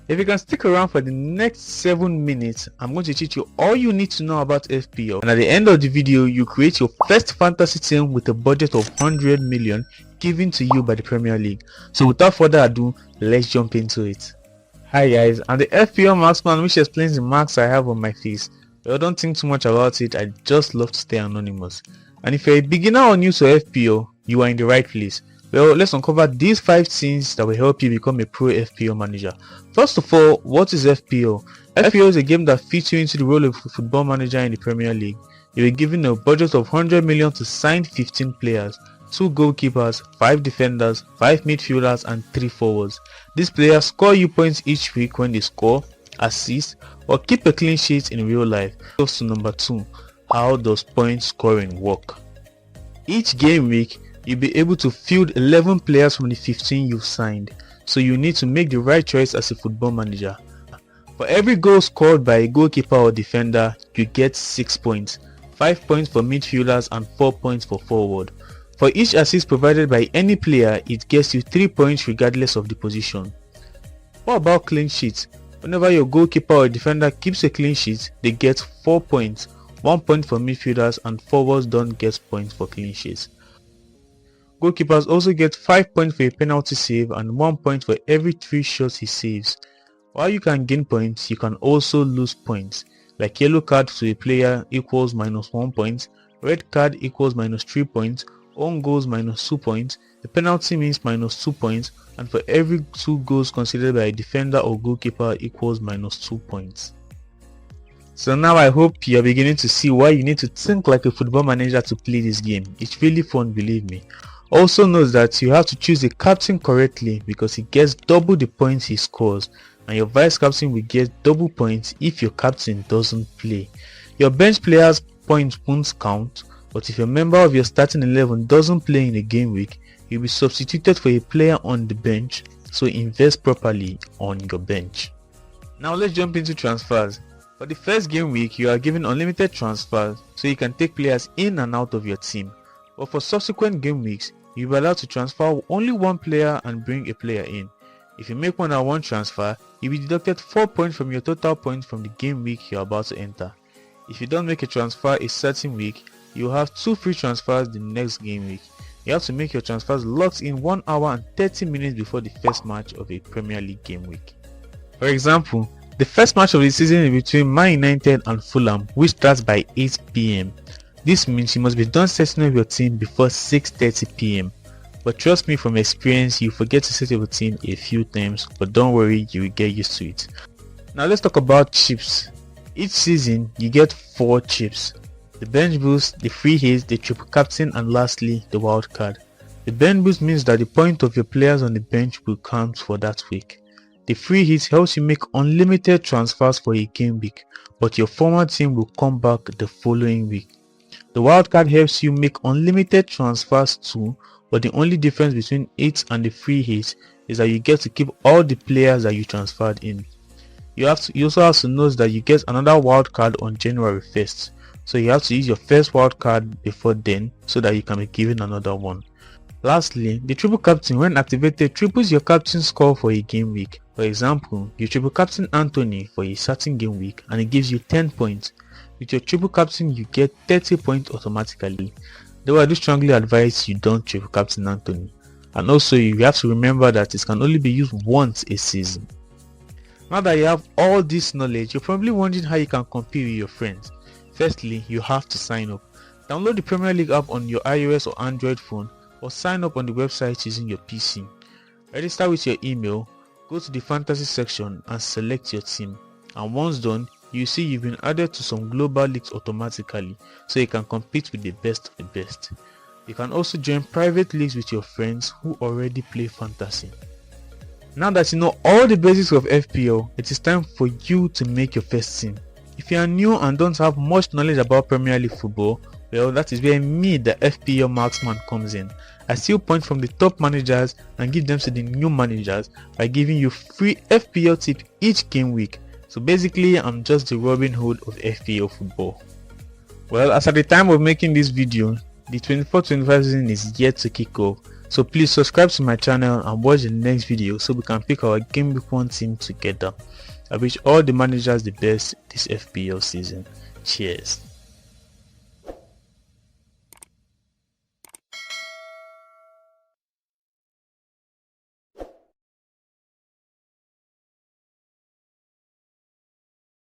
If you can stick around for the next 7 minutes, I'm going to teach you all you need to know about FPL, and at the end of the video you create your first fantasy team with a budget of 100 million given to you by the Premier League. So without further ado, let's jump into it. Hi guys, I'm the FPL marksman, which explains the marks I have on my face. Well, don't think too much about it, I just love to stay anonymous. And if you're a beginner or new to FPL, you are in the right place. Well, let's uncover these 5 things that will help you become a pro FPL manager. First of all, what is FPL? FPL is a game that fits you into the role of a football manager in the Premier League. You are given a budget of 100 million to sign 15 players, 2 goalkeepers, 5 defenders, 5 midfielders and 3 forwards. These players score you points each week when they score, assist or keep a clean sheet in real life. Goes to number 2. How does point scoring work? Each game week, you'll be able to field 11 players from the 15 you've signed, so you need to make the right choice as a football manager. For every goal scored by a goalkeeper or defender, you get 6 points, 5 points for midfielders and 4 points for forward. For each assist provided by any player, it gets you 3 points regardless of the position. What about clean sheets? Whenever your goalkeeper or defender keeps a clean sheet, they get 4 points, 1 point for midfielders and forwards don't get points for clean sheets. Goalkeepers also get 5 points for a penalty save and 1 point for every 3 shots he saves. While you can gain points, you can also lose points, like yellow card to a player equals -1 point, red card equals -3 points, own goals -2 points, the penalty means -2 points, and for every 2 goals considered by a defender or goalkeeper equals -2 points. So now I hope you are beginning to see why you need to think like a football manager to play this game. It's really fun, believe me. Also note that you have to choose the captain correctly because he gets double the points he scores, and your vice captain will get double points if your captain doesn't play. Your bench players' points won't count, but if a member of your starting 11 doesn't play in a game week, you'll be substituted for a player on the bench, so invest properly on your bench. Now let's jump into transfers. For the first game week, you are given unlimited transfers, so you can take players in and out of your team. But for subsequent game weeks, you'll be allowed to transfer only 1 player and bring a player in. If you make more than 1 transfer, you'll be deducted 4 points from your total points from the game week you're about to enter. If you don't make a transfer a certain week, you'll have 2 free transfers the next game week. You have to make your transfers locked in 1 hour and 30 minutes before the first match of a Premier League game week. For example, the first match of the season is between Man United and Fulham, which starts by 8 PM. This means you must be done setting up your team before 6:30 PM. But trust me from experience, you forget to set up your team a few times, but don't worry, you will get used to it. Now let's talk about chips. Each season, you get 4 chips. The bench boost, the free hit, the triple captain and lastly, the wild card. The bench boost means that the point of your players on the bench will count for that week. The free hit helps you make unlimited transfers for a game week, but your former team will come back the following week. The wildcard helps you make unlimited transfers too, but the only difference between it and the free hit is that you get to keep all the players that you transferred in. You also have to note that you get another wildcard on January 1st, so you have to use your first wildcard before then so that you can be given another one. Lastly, the triple captain when activated triples your captain score for a game week. For example, you triple captain Anthony for a certain game week and it gives you 10 points. With your triple captain you get 30 points automatically. Though I do strongly advise you don't triple captain Anthony. And also you have to remember that it can only be used once a season. Now that you have all this knowledge, you're probably wondering how you can compete with your friends. Firstly, you have to sign up. Download the Premier League app on your iOS or Android phone, or sign up on the website using your PC. Register with your email, go to the fantasy section and select your team, and once done, you see you've been added to some global leagues automatically, so you can compete with the best of the best. You can also join private leagues with your friends who already play fantasy. Now that you know all the basics of FPL, it is time for you to make your first team. If you are new and don't have much knowledge about Premier League football, well, that is where me, the FPL marksman, comes in. I steal points from the top managers and give them to the new managers by giving you free FPL tips each game week. So basically, I'm just the Robin Hood of FPL football. Well, as at the time of making this video, the 24-25 season is yet to kick off. So please subscribe to my channel and watch the next video so we can pick our Game Week 1 team together. I wish all the managers the best this FPL season. Cheers.